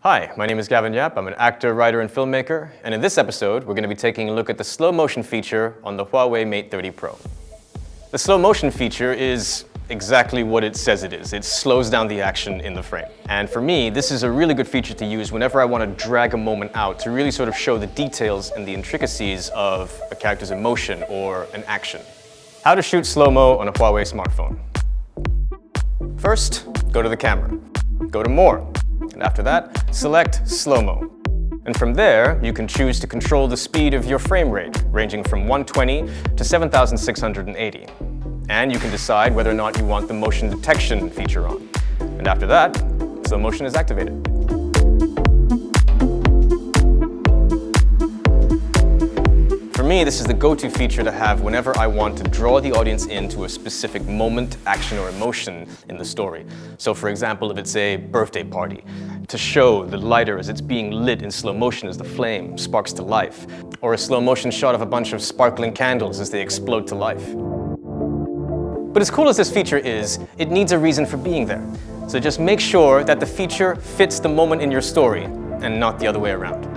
Hi, my name is Gavin Yap. I'm an actor, writer, and filmmaker, and in this episode, we're going to be taking a look at the slow motion feature on the Huawei Mate 30 Pro. The slow motion feature is exactly what it says it is. It slows down the action in the frame. And for me, this is a really good feature to use whenever I want to drag a moment out to really sort of show the details and the intricacies of a character's emotion or an action. How to shoot slow-mo on a Huawei smartphone. First, go to the camera. Go to More. And after that, select Slow-Mo. And from there, you can choose to control the speed of your frame rate, ranging from 120 to 7,680. And you can decide whether or not you want the motion detection feature on. And after that, slow motion is activated. For me, this is the go-to feature to have whenever I want to draw the audience into a specific moment, action, or emotion in the story. So for example, if it's a birthday party, to show the lighter as it's being lit in slow motion as the flame sparks to life, or a slow motion shot of a bunch of sparkling candles as they explode to life. But as cool as this feature is, it needs a reason for being there. So just make sure that the feature fits the moment in your story and not the other way around.